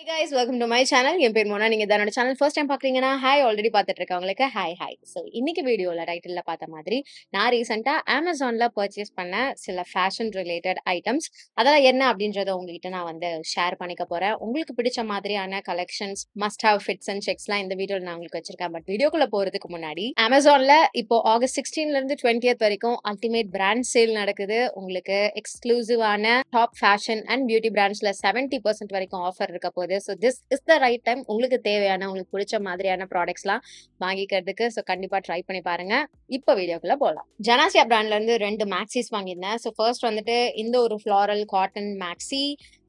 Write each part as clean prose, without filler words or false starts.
Hey guys, welcome to my channel. என் பேர் மோனா. நீங்க என்னோட சேனல் ஃபர்ஸ்ட் டைம் பாக்குறீங்கன்னா ஹாய் ஆல்ரெடி பார்த்துட்டு இருக்கவங்களுக்கு ஹாய். ஸோ இன்னைக்கு வீடியோல டைட்டில்ல பார்த்த மாதிரி நான் ரீசெண்டா அமேசான்ல பர்ச்சேஸ் பண்ண சில ஃபேஷன் ரிலேட்டட் ஐட்டம்ஸ் அதெல்லாம் என்ன அப்படின்றத உங்ககிட்ட நான் வந்து ஷேர் பண்ணிக்க போறேன். உங்களுக்கு பிடிச்ச மாதிரியான collections must have fits and செக்ஸ்லாம் இந்த வீடியோல நான் உங்களுக்கு வச்சிருக்கேன். பட் வீடியோக்குள்ள போறதுக்கு முன்னாடி அமேசான்ல இப்போ ஆகஸ்ட் 16ல இருந்து 20th வரைக்கும் அல்டிமேட் பிராண்ட் சேல் நடக்குது. உங்களுக்கு எக்ஸ்க்ளூசிவான டாப் ஃபேஷன் அண்ட் பியூட்டி பிராண்ட்ஸ்ல 70% வரைக்கும் ஆஃபர் இருக்க போகுது. So this is the right time உங்களுக்கு தேவையான உங்களுக்கு பிடிச்ச மாதிரியான ப்ராடக்ட்ஸ்லாம் வாங்கிக்கிறதுக்கு. ஸோ கண்டிப்பா ட்ரை பண்ணி பாருங்க. இப்போ வீடியோக்குள்ள போகலாம். ஜனாசியா பிராண்ட்ல இருந்து 2 மேக்ஸிஸ் வாங்கியிருந்தேன். ஸோ ஃபர்ஸ்ட் வந்துட்டு இந்த ஒரு ஃப்ளாரல் காட்டன் மேக்ஸி.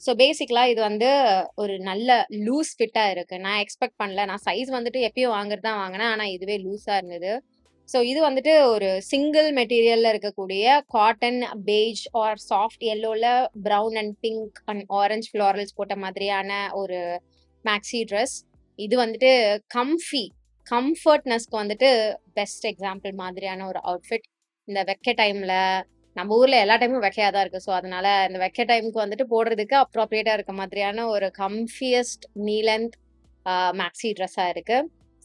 ஸோ பேசிக்கலா இது வந்து ஒரு நல்ல லூஸ் ஃபிட்டா இருக்கு. நான் எக்ஸ்பெக்ட் பண்ணல. நான் சைஸ் வந்துட்டு எப்பயும் வாங்குறது தான் வாங்கினேன். ஆனா இதுவே லூஸா இருந்தது. ஸோ இது வந்துட்டு ஒரு சிங்கிள் மெட்டீரியல்ல இருக்கக்கூடிய காட்டன் பெய்ஜ் ஆர் சாஃப்ட் எல்லோல brown and pink and orange florals போட்ட மாதிரியான ஒரு மேக்ஸி ட்ரெஸ். இது வந்துட்டு கம்ஃபர்ட்னஸ்க்கு வந்துட்டு பெஸ்ட் எக்ஸாம்பிள் மாதிரியான ஒரு அவுட்ஃபிட். இந்த வெக்க டைம்ல நம்ம ஊர்ல எல்லா டைமும் வெக்கையா தான் இருக்கு. ஸோ அதனால இந்த வெக்க டைமுக்கு வந்துட்டு போடுறதுக்கு அப்ராப்ரியேட்டா இருக்க மாதிரியான ஒரு கம்ஃபியஸ்ட் நீ லென்த் மேக்ஸி ட்ரெஸ்ஸா இருக்கு.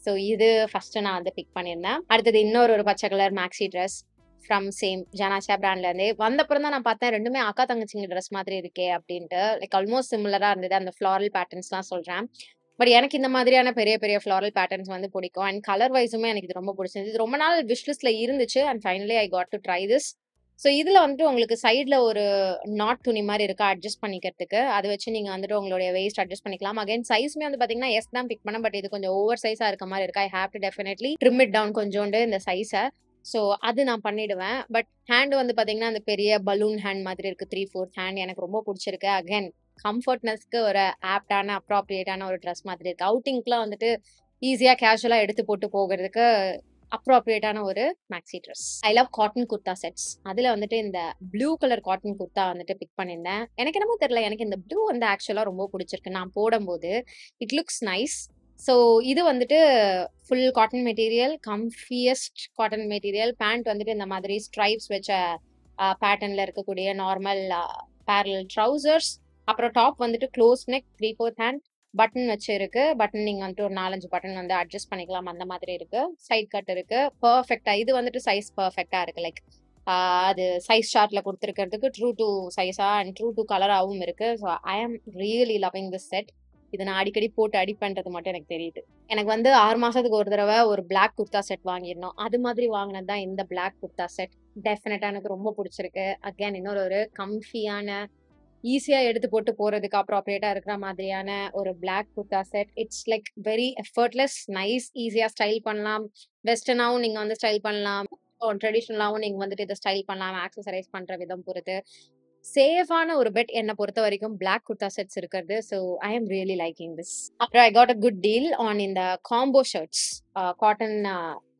ஸோ இது ஃபர்ஸ்ட் நான் வந்து பிக் பண்ணியிருந்தேன். அடுத்தது இன்னொரு பச்சை colour maxi dress from same Janasha பிராண்ட்ல இருந்தே. வந்தப்புறம் தான் நான் பார்த்தேன் ரெண்டுமே அக்கா தங்கச்சிங்க ட்ரெஸ் மாதிரி இருக்கே அப்படின்ட்டு. லைக் ஆல்மோஸ்ட் சிமிலரா இருந்தது. அந்த ஃப்ளாரல் பேட்டர்ன்ஸ்லாம் சொல்றேன். பட் எனக்கு இந்த மாதிரியான பெரிய பெரிய ஃப்ளாரல் பேட்டர்ன்ஸ் வந்து பிடிக்கும். அண்ட் கலர் வைஸுமே எனக்கு இது ரொம்ப பிடிச்சிருந்தது. இது ரொம்ப நாள் விஷ்லிஸ்ட்ல இருந்துச்சு and finally I got to try this. So இதுல வந்துட்டு உங்களுக்கு சைட்ல ஒரு நாட் துணி மாதிரி இருக்கா அட்ஜஸ்ட் பண்ணிக்கிறதுக்கு. அதை வச்சு நீங்க வந்துட்டு உங்களுடைய வெயிஸ்ட் அட்ஜஸ்ட் பண்ணிக்கலாம். அகைன் சைஸ்மே வந்து பாத்தீங்கன்னா எஸ் தான் பிக் பண்ணேன். பட் இது கொஞ்சம் ஓவர் சைஸா இருக்க மாதிரி இருக்கு. I have to definitely trim it down கொஞ்சோண்டு இந்த சைஸை. ஸோ அது நான் பண்ணிடுவேன். பட் ஹேண்ட் வந்து பாத்தீங்கன்னா அந்த பெரிய பலூன் ஹேண்ட் மாதிரி இருக்கு. 3/4 ஹேண்ட் எனக்கு ரொம்ப பிடிச்சிருக்கு. அகைன் கம்ஃபர்ட்னஸ்க்கு ஒரு ஆப்டான அப்ராப்ரியேட்டான ஒரு ட்ரெஸ் மாதிரி இருக்கு. அவுட்டிங்க்குலாம் வந்துட்டு ஈஸியா கேஷுவலா எடுத்து போட்டு போகிறதுக்கு அப்ராப்ரியேட்டான ஒரு maxi dress. I love cotton kurta sets. அதுல வந்துட்டு இந்த ப்ளூ கலர் காட்டன் குர்தா வந்துட்டு பிக் பண்ணியிருந்தேன். எனக்கு என்னமோ தெரியல, எனக்கு இந்த ப்ளூ வந்து ஆக்சுவலா ரொம்ப பிடிச்சிருக்கு. நான் போடும்போது இட் லுக்ஸ் நைஸ். ஸோ இது வந்துட்டு full cotton material, comfiest cotton material. Pant வந்துட்டு இந்த மாதிரி ஸ்ட்ரைப்ஸ் வச்ச பேட்டர்ன்ல இருக்கக்கூடிய நார்மல் பேரல் ட்ரௌசர்ஸ். அப்புறம் டாப் வந்துட்டு க்ளோஸ் நெக் 3/4 ஹேண்ட் பட்டன் வச்சு இருக்கு. பட்டன் நீங்க வந்துட்டு ஒரு 4-5 பட்டன் வந்து அட்ஜஸ்ட் பண்ணிக்கலாம். அந்த மாதிரி இருக்கு. சைட் கட் இருக்கு. பர்ஃபெக்டா இது வந்துட்டு சைஸ் பர்ஃபெக்டா இருக்கு. லைக் அது சைஸ் சார்ட்ல கொடுத்துருக்கிறதுக்கு ட்ரூ டு சைஸா அண்ட் ட்ரூ டு கலராகவும் இருக்கு. So I am really loving this set. இது நான் அடிக்கடி போட்டு அடி பண்றது மட்டும் எனக்கு தெரியுது. எனக்கு வந்து 6 மாசத்துக்கு ஒரு தடவை ஒரு பிளாக் குர்தா செட் வாங்கிடணும். அது மாதிரி வாங்கினது தான் இந்த பிளாக் குர்தா செட். டெஃபினட்டா எனக்கு ரொம்ப பிடிச்சிருக்கு. அகேன் இன்னொரு கம்ஃபியான ஈஸியா எடுத்து போட்டு போறதுக்கு அப்ராப்ரியேட்டா இருக்கிற மாதிரியான ஒரு black kurta set. It's like very effortless, nice, ஈஸியா ஸ்டைல் பண்ணலாம். வெஸ்டர்னாவும் நீங்க வந்து ஸ்டைல் பண்ணலாம், ட்ரெடிஷ்னலாவும் நீங்க வந்துட்டு இதை ஸ்டைல் பண்ணலாம். ஆக்சசரைஸ் பண்ற விதம் பொறுத்து சேஃபான ஒரு பெட் என்ன பொறுத்த வரைக்கும் பிளாக் குர்தா செட்ஸ் இருக்கிறது. So I am really liking this. அப்புறம் I got a good deal on இந்த combo shirts. Cotton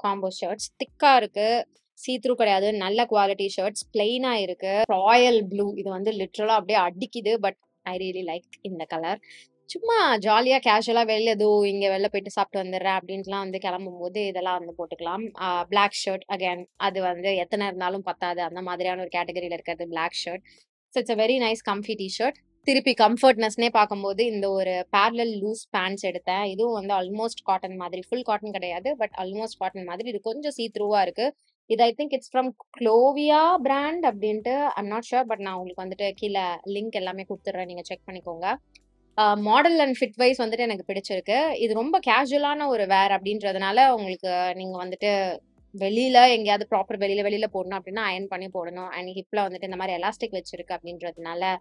combo shirts திக்கா இருக்கு, சீத்ரூ கிடையாது, நல்ல குவாலிட்டி ஷர்ட்ஸ், பிளெயினா இருக்கு. ராயல் ப்ளூ இது வந்து லிட்ரலா அப்படியே அடிக்குது. பட் ஐ ரியலி லைக் இந்த கலர். சும்மா ஜாலியா கேஷுவலா வெளில இங்க வெளில போயிட்டு சாப்பிட்டு வந்துடுறேன் அப்படின்ட்டுலாம் வந்து கிளம்பும் போது இதெல்லாம் வந்து போட்டுக்கலாம். பிளாக் ஷர்ட் அகேன் அது வந்து எத்தனை இருந்தாலும் பத்தாது, அந்த மாதிரியான ஒரு கேட்டகரியில இருக்கிறது black shirt. So it's a very nice comfy T-shirt. திருப்பி கம்ஃபர்ட்னஸ்னே பார்க்கும்போது இந்த ஒரு பேரலல் லூஸ் பேண்ட்ஸ் எடுத்தேன். இதுவும் வந்து ஆல்மோஸ்ட் காட்டன் மாதிரி, ஃபுல் காட்டன் கிடையாது, பட் ஆல்மோஸ்ட் காட்டன் மாதிரி. இது கொஞ்சம் சீத்ரூவா இருக்கு. இது I think it's from Clovia brand அப்படின்ட்டு ஐம் நாட் ஷுர். பட் நான் உங்களுக்கு வந்துட்டு கீழே லிங்க் எல்லாமே கொடுத்துட்றேன், நீங்க செக் பண்ணிக்கோங்க. மாடல் அண்ட் ஃபிட் வைஸ் வந்துட்டு எனக்கு பிடிச்சிருக்கு. இது ரொம்ப கேஷுவலான ஒரு வேர் அப்படின்றதுனால உங்களுக்கு நீங்க வந்துட்டு வெளியில எங்கேயாவது ப்ராப்பர் வெளியில போடணும் அப்படின்னா அயன் பண்ணி போடணும். அண்ட் ஹிப்ல வந்துட்டு இந்த மாதிரி எலாஸ்டிக் வச்சிருக்கு அப்படின்றதுனால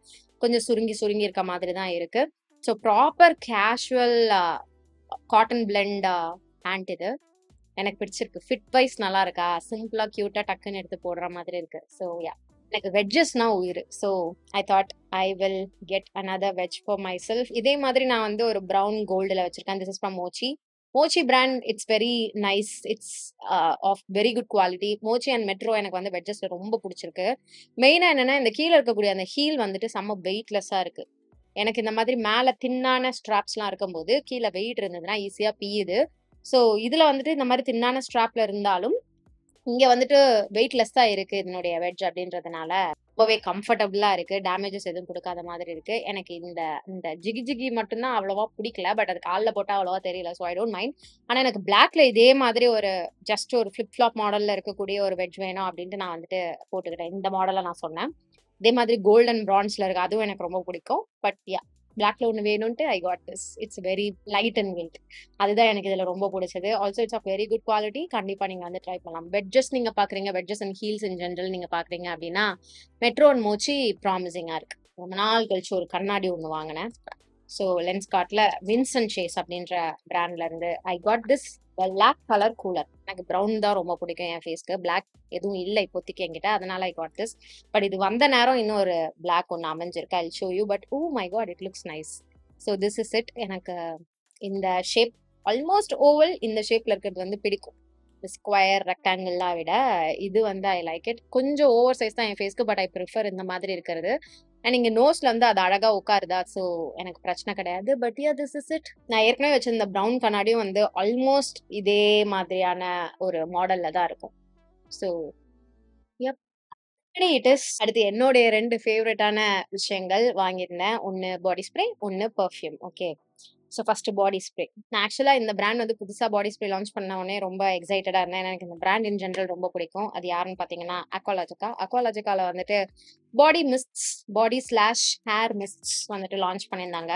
கொஞ்சம் சுருங்கி இருக்க மாதிரி தான் இருக்கு. So proper casual cotton blend pant இது எனக்கு பிடிச்சிருக்கு. ஃபிட் வைஸ் நல்லா இருக்கா, சிம்பிளா கியூட்டா டக்குன்னு எடுத்து போடுற மாதிரி இருக்கு. ஸோ யா, எனக்கு வெஜ்ஜஸ்னா உயிர். So I thought I will get another wedge for myself. இதே மாதிரி நான் வந்து ஒரு ப்ரௌன் கோல்டுல வச்சிருக்கேன். This is from Mochi brand. It's very nice. It's of very good quality. Mochi and Metro எனக்கு வந்து வெஜ்ஜஸ்ல ரொம்ப பிடிச்சிருக்கு. மெயினா என்னன்னா இந்த கீழே இருக்கக்கூடிய அந்த ஹீல் வந்துட்டு செம்ம வெயிட்லெஸ்ஸா இருக்கு. எனக்கு இந்த மாதிரி மேல தின்னான ஸ்ட்ராப்ஸ்லாம் இருக்கும்போது கீழே வெயிட் இருந்ததுன்னா ஈஸியா பியுது. ஸோ இதுல வந்துட்டு இந்த மாதிரி தின்னான ஸ்ட்ராப்ல இருந்தாலும் இங்க வந்துட்டு வெயிட்லெஸ் தான் இருக்கு இதனுடைய வெட்ஜ் அப்படின்றதுனால ரொம்பவே கம்ஃபர்டபுளா இருக்கு. டேமேஜஸ் எதுவும் குடுக்காத மாதிரி இருக்கு. எனக்கு இந்த இந்த ஜிகி ஜிகி மட்டும் தான் அவ்வளவா பிடிக்கல. பட் அது கால்ல போட்டா அவ்வளவா தெரியல. So I don't mind. ஆனா எனக்கு பிளாக்ல இதே மாதிரி ஒரு ஜஸ்ட் ஒரு ஃபிளிப் ஃப்ளாப் மாடல்ல இருக்கக்கூடிய ஒரு வெட்ஜ் வேணும் அப்படின்ட்டு நான் வந்துட்டு போட்டுக்கிட்டேன். இந்த மாடல நான் சொன்னேன். அதே மாதிரி கோல்டன் பிரான்ஸ்ல இருக்கு. அதுவும் எனக்கு ரொம்ப பிடிக்கும். பட் யா பிளாக்ல ஒண்ணு வேணும்ன்ட்டு I got this. It's very light and weight. அதுதான் எனக்கு இதுல ரொம்ப பிடிச்சது. Also it's of very good quality. கண்டிப்பா நீங்க வந்து ட்ரை பண்ணலாம். வெட்ஜஸ் நீங்க பாக்குறீங்க, wedges and heels in general நீங்க பாக்குறீங்க அப்படின்னா மெட்ரோ அண்ட் மோச்சி ப்ராமிசிங்கா இருக்கு. ரொம்ப நாள் கழிச்சு ஒரு கண்ணாடி ஒண்ணு வாங்கினேன். ஸோ லென்ஸ்கார்ட்ல வின்சன் சேஸ் அப்படின்ற பிராண்ட்ல இருந்து I got this black colour cooler. எனக்கு ப்ரௌன் தான் ரொம்ப பிடிக்கும் என் ஃபேஸ்க்கு. பிளாக் எதுவும் இல்லை இப்போதைக்கு என்கிட்ட. அதனால ஐ காட் திஸ். பட் இது வந்த நேரம் இன்னும் ஒரு பிளாக் ஒன்று அமைஞ்சிருக்கு. I show you. But oh my got it looks nice. So this is it. எனக்கு இந்த ஷேப் ஆல்மோஸ்ட் ஓவல் இந்த ஷேப்ல இருக்கிறது வந்து பிடிக்கும். ஸ்கொயர் ரெக்டாங்கிள்லாம் விட இது வந்து ஐ லைக் இட். கொஞ்சம் ஓவர் சைஸ் தான் என் ஃபேஸ்க்கு. பட் ஐ ப்ரிஃபர் இந்த மாதிரி இருக்கிறது. அண்ட் இங்க நோஸ்ல வந்து அது அழகா உட்காருதா. ஸோ எனக்கு பிரச்சனை கிடையாது. But yeah this is it. நான் ஏற்கனவே வச்சிருந்த ப்ரௌன் கண்ணாடியும் வந்து ஆல்மோஸ்ட் இதே மாதிரியான ஒரு மாடல்ல தான் இருக்கும். So yep it is. அடுத்து என்னுடைய 2 ஃபேவரட்டான விஷயங்கள் வாங்கியிருந்தேன். ஒண்ணு பாடி ஸ்ப்ரே, ஒண்ணு perfume. Okay. So first body spray. நான் ஆக்சுவலா இந்த பிராண்ட் வந்து புதுசா பாடி ஸ்ப்ரே லான்ச் பண்ண உடனே ரொம்ப எக்ஸைட்டடா இருந்தேன். எனக்கு இந்த பிராண்ட் இன் ஜெனரல் ரொம்ப பிடிக்கும். அது யாருன்னு பார்த்தீங்கன்னா அக்வாலாஜிகா. அக்வாலாஜிகால வந்துட்டு பாடி மிஸ்ட்ஸ், பாடி ஸ்லாஷ் ஹேர் மிஸ்ட்ஸ் வந்துட்டு லான்ச் பண்ணியிருந்தாங்க.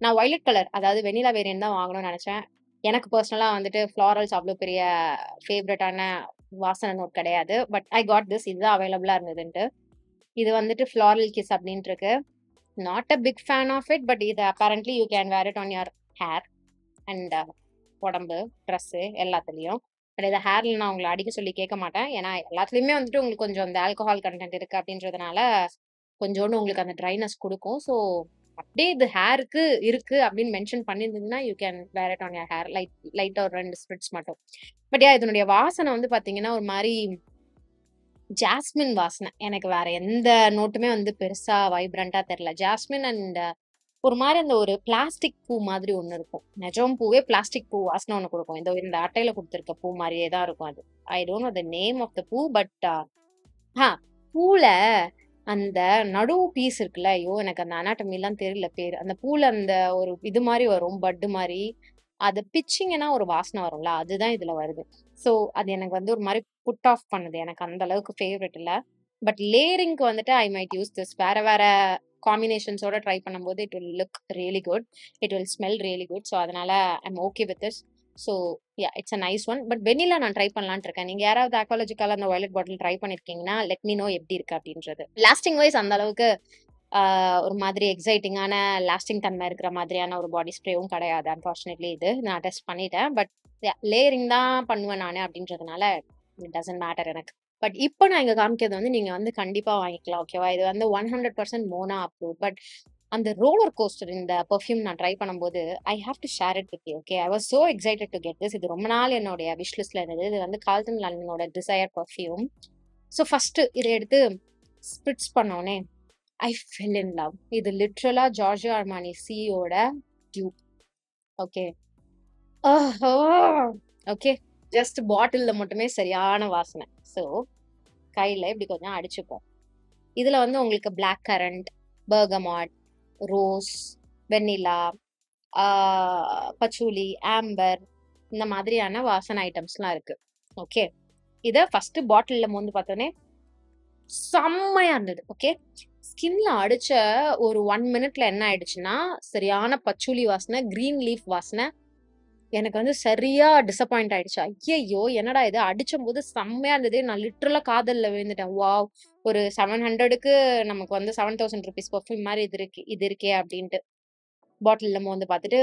நான் வயலட் கலர் அதாவது வெனிலா வேரியன்ட் தான் வாங்கணும்னு நினைச்சேன். எனக்கு பர்சனலா வந்துட்டு ஃப்ளாரல்ஸ் அவ்வளோ பெரிய ஃபேவரட்டான வாசனை நோட் கிடையாது. But I got this. இதுதான் அவைலபிளா இருந்ததுன்ட்டு. இது வந்துட்டு ஃப்ளாரல் கிஸ் அப்படின்ட்டு இருக்கு. Not a big fan of it. But இது apparently you can wear it on your hair and உடம்பு, ட்ரெஸ்ஸு எல்லாத்துலயும். பட் இதை ஹேர்ல நான் உங்களை அடிக்க சொல்லி கேட்க மாட்டேன். ஏன்னா எல்லாத்துலயுமே வந்துட்டு உங்களுக்கு கொஞ்சம் அந்த ஆல்கஹால் கண்டென்ட் இருக்கு அப்படின்றதுனால கொஞ்சோண்டு உங்களுக்கு அந்த ட்ரைனஸ் கொடுக்கும். ஸோ அப்படியே இது ஹேருக்கு இருக்கு அப்படின்னு மென்ஷன் பண்ணியிருந்தீங்கன்னா you can wear it on your hair லைட்டா ஒரு 2 ஸ்ப்ரிட்ஸ் மட்டும். பட் இதனுடைய வாசனை வந்து பாத்தீங்கன்னா ஒரு மாதிரி ஜாஸ்மின் வாசனை. எனக்கு வேற எந்த நோட்டுமே வந்து பெருசா வைப்ரண்டா தெரியல. ஜாஸ்மின் அண்ட் ஒரு மாரி அந்த ஒரு பிளாஸ்டிக் பூ மாதிரி ஒண்ணு இருக்கும். நெஜம் பூவே பிளாஸ்டிக் பூ வாசனை ஒண்ணு குடுக்கும். இந்த அட்டையில குடுத்திருக்க பூ மாரியே தான் இருக்கும் அது. I don't know the name of the பூ. பட் பூல அந்த நடு பீஸ் இருக்குல்ல, ஐயோ! எனக்கு அந்த அனாட்டமிலாம் தெரியல பேரு. அந்த பூல அந்த ஒரு இது மாரி வரும், பட்டு மாரி. அத பிச்சீங்கன்னா ஒரு வாசனை வரும்ல, அதுதான் இதுல வருது. ஸோ அது எனக்கு வந்து ஒரு மாரி புட் ஆஃப் பண்ணுது. எனக்கு அந்த அளவுக்கு ஃபேவரைட் இல்ல. பட் லேயரிங்க்கு வந்துட்டு ஐ மைட் யூஸ் திஸ். வேற வேற காம்பினேஷன்ஸோட ட்ரை பண்ணும்போது it will look really good. It will smell really good. So அதனால I am okay with this. So it's a nice one. But vanilla நான் ட்ரை பண்ணலாம்னு இருக்கேன். நீங்க யாராவது அக்வாலஜிக்கால அந்த வயலட் பாட்டில் ட்ரை பண்ணிருக்கீங்கன்னா லெட் மீ நோ எப்படி இருக்கு அப்படின்றது. லாஸ்டிங் வைஸ் அந்த அளவுக்கு ஒரு மாதிரி எக்ஸைட்டிங்கான லாஸ்டிங் தன்மை இருக்கிற மாதிரியான ஒரு பாடி ஸ்ப்ரேவும் கிடையாது. அன்ஃபார்ச்சுனேட்லி இது நான் டெஸ்ட் பண்ணிட்டேன். பட் லேயரிங் தான் பண்ணுவேன் நானு அப்படின்றதுனால இட் டசன்ட் மேட்டர் எனக்கு. பட் இப்போ நான் இங்க காமிக்கிறது வந்து நீங்க வந்து கண்டிப்பா வாங்கிக்கலாம். ஓகேவா? இது வந்து 100% மோனா அப்ரூவ்ட். பட் அந்த ரோலர் கோஸ்டர் இந்த பெர்ஃப்யூம் நான் ட்ரை பண்ணும்போது I have to share it with you. Okay, I was so excited to get this. இது ரொம்ப நாள் என்னுடைய விஷ் லிஸ்ட்ல இருந்தது. இது வந்து கால்டன் லாண்டனோட டிசையர் பெர்ஃப்யூம். ஸோ ஃபர்ஸ்ட் இதை எடுத்து ஸ்பிரிட்ஸ் பண்ணோனே ஐ ஃபெல் இன் லவ். இது லிட்ரலா ஜார்ஜியோ அர்மானி சியோட டியூப். ஓகே. ஓகே. ஜஸ்ட் பாட்டில்ல மட்டுமே சரியான வாசனை. ஸோ கையில இப்படி கொஞ்சம் அடிச்சுப்போம். இதுல வந்து உங்களுக்கு பிளாக் கரண்ட், பெர்கமாட், ரோஸ், வெண்ணிலா, பச்சூலி, ஆம்பர் இந்த மாதிரியான வாசனை ஐட்டம்ஸ்லாம் இருக்கு. ஓகே. இத ஃபர்ஸ்ட் பாட்டில்ல மோந்து பார்த்தோன்னே செம்மையா இருந்தது. ஓகே. ஸ்கின்ல அடிச்ச ஒரு 1 மினிட்ல என்ன ஆயிடுச்சுன்னா, சரியான பச்சூலி வாசனை, கிரீன் லீஃப் வாசனை. எனக்கு வந்து சரியா டிசப்பாயிண்ட் ஆயிடுச்சு. ஐயய்யோ! என்னடா இது அடிச்சம்போது செம்மையா இருந்தது. நான் லிட்டரலா காதல்ல விழுந்துட்டேன். வாவ்! ஒரு 700க்கு நமக்கு வந்து ₹7000 பெர்ஃப்யூம் மாரி இது இருக்கே அப்டின்ட்டு. பாட்டில்ல மோந்து பார்த்துட்டு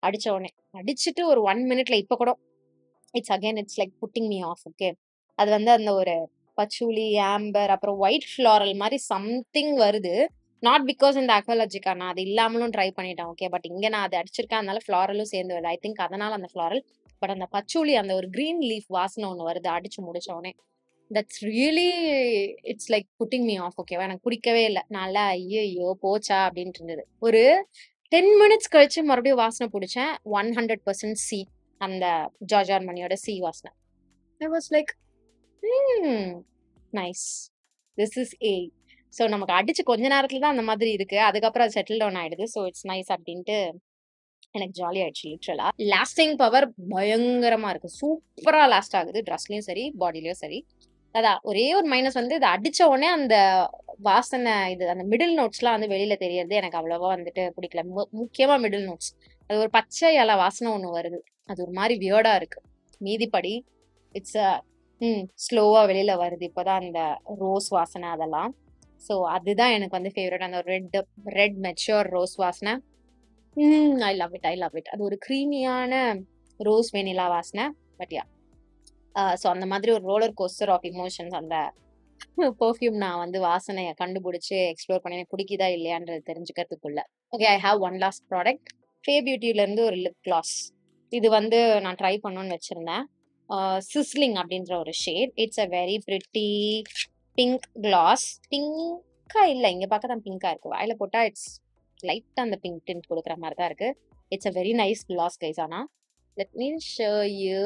அடிச்ச உடனே. அடிச்சுட்டு ஒரு 1 மினிட்ல இப்ப கூட it's like putting me off. Okay. அது வந்து அந்த ஒரு பச்சூலி, ஆம்பர் அப்புறம் ஒயிட் ஃப்ளாரல் மாரி சம்திங் வருது. நாட் பிகாஸ் இந்த அக்வாலஜிக்கா நான் அது இல்லாமலும் ட்ரை பண்ணிட்டேன். ஓகே. பட் இங்க நான் அத அடிச்சிருக்கேன். அதனால ஃப்ளாரலும் சேர்ந்து வருது. ஐ திங்க் அதனால அந்த ஃப்ளாரல். பட் அந்த பச்சூலி அந்த ஒரு கிரீன் லீஃப் வாசனை ஒண்ணு வருது அடிச்சு முடிச்ச உடனே. That's really it's like putting me off. ஓகேவா? எனக்கு பிடிக்கவே இல்ல. நான்லாம் ஐய்யய்யோ! போச்சா அப்டின்ட்டு இருந்தது. ஒரு 10 மினிட்ஸ் கழிச்சு மறுபடியும் வாசனை புடிச்சேன். 100% சி. அந்த ஜார்ஜ் ஆர்மனியோட சி வாசனை. I was like nice. This is a. So நமக்கு அடிச்சு கொஞ்ச நேரத்துல தான் அந்த மாதிரி இருக்கு. அதுக்கப்புறம் அது செட்டில் டவுன் ஆயிடுது. ஸோ இட்ஸ் நைஸ் அப்படின்ட்டு எனக்கு ஜாலி ஆயிடுச்சு லிட்ரலா. லாஸ்டிங் பவர் பயங்கரமா இருக்கு. சூப்பரா லாஸ்ட் ஆகுது. ட்ரெஸ்லயும் சரி, பாடிலயும் சரி. அதான் ஒரே ஒரு மைனஸ் வந்து இத அடிச்ச உடனே அந்த வாசனை இது அந்த மிடில் நோட்ஸ்லாம் வந்து வெளியில தெரியறது எனக்கு அவ்வளவா வந்துட்டு பிடிக்கல. முக்கியமா மிடில் நோட்ஸ். அது ஒரு பச்சை இலை வாசனை ஒண்ணு வருது. அது ஒரு மாரி வியர்டா இருக்கு. மீதிப்படி இட்ஸ் ஸ்லோவா வெளியில வருது. இப்பதான் அந்த ரோஸ் வாசனை அதெல்லாம். ஸோ அதுதான் எனக்கு வந்து ஃபேவரட். அந்த ரெட் மெச்சூர் ரோஸ் வாசனை. I love it. I love it. அது ஒரு கிரீமியான ரோஸ் வெனிலா வாசனை. பட் யா ஸோ அந்த மாதிரி ஒரு ரோலர் கோஸ்டர் ஆஃப் இமோஷன்ஸ் அந்த பெர்ஃப்யூம் நான் வந்து வாசனைய கண்டுபிடிச்சு எக்ஸ்ப்ளோர் பண்ணி எனக்கு பிடிக்குதா இல்லையான்றது தெரிஞ்சுக்கிறதுக்குள்ள. Okay, I have one last product. Fae பியூட்டில இருந்து ஒரு லிப் கிளாஸ். இது வந்து நான் ட்ரை பண்ணணும்னு வச்சிருந்தேன். சிஸ்லிங் அப்படின்ற ஒரு shade. It's a very pretty pink gloss. பிங்கா இல்ல, இங்க பார்க்க தான் பிங்கா இருக்கு. வாயில போட்டா இட்ஸ் லைட்டா அந்த பிங்க் டிண்ட் கொடுக்குற மாதிரி தான் இருக்கு. It's a very nice class guys. ஆனா லெட் மீ ஷோ யூ.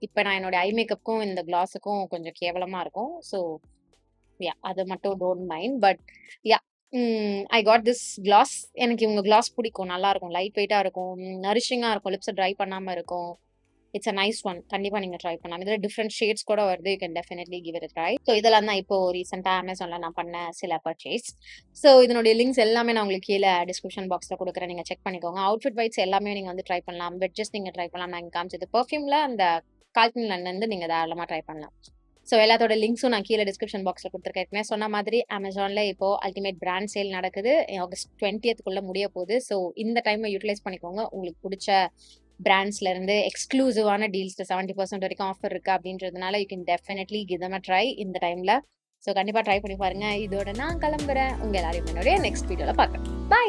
இப்ப நான் என்னோட ஐ மேக்கப்புக்கும் இந்த கிளாஸுக்கும் கொஞ்சம் கேவலமா இருக்கும். ஸோ யா அது மட்டும் don't mind. But yeah I got this class. எனக்கு இவங்க கிளாஸ் பிடிக்கும். நல்லா இருக்கும். லைட் வெயிட்டா இருக்கும். நரிஷிங்கா இருக்கும். லிப்ஸை ட்ரை பண்ணாம இருக்கும். It's a nice one. கண்டிப்பா நீங்க ட்ரை பண்ணலாம். இதுல டிஃப்ரெண்ட் ஷேட்ஸ் கூட வருது. You can definitely give it try. So இதெல்லாம் தான் இப்போ ரீசெண்டா அமேசான்ல நான் பண்ண சில பர்ச்சேஸ். ஸோ இதனுடைய லிங்க்ஸ் எல்லாமே நான் உங்களுக்கு கீழே டிஸ்கிரிப்ஷன் பாக்ஸ்ல கொடுக்குறேன். நீங்க செக் பண்ணிக்கோங்க. அவுட்ஃபிட் வைட்ஸ் எல்லாமே நீங்க வந்து ட்ரை பண்ணலாம். வெட்ஜஸ் நீங்க ட்ரை பண்ணலாம். நான் காமிச்சது பெர்ஃப்யூம்ல அந்த கால்பின்ல இருந்து நீங்க தாராளமா ட்ரை பண்ணலாம். ஸோ எல்லாத்தோட லிங்க்ஸும் நான் கீழே டிஸ்கிரிப்ஷன் பாக்ஸ்ல கொடுத்துருக்கேன். சொன்ன மாதிரி அமேசான்ல இப்போ அல்டிமேட் பிராண்ட் சேல் நடக்குது. ஆகஸ்ட் 20th முடிய போகுது. ஸோ இந்த டைமை யூட்டிலைஸ் பண்ணிக்கோங்க. உங்களுக்கு பிடிச்ச பிராண்ட்ஸ்ல இருந்து எக்ஸ்க்ளூசிவான டீல்ஸ் 70% வரைக்கும் ஆஃபர் இருக்கு அப்படின்றதுனால you can definitely give them a try இந்த டைம்ல. ஸோ கண்டிப்பா ட்ரை பண்ணி பாருங்க. இதோட நான் கிளம்புறேன். உங்க எல்லாரையும் என்னுடைய நெக்ஸ்ட் வீடியோல பார்க்குறேன். பை.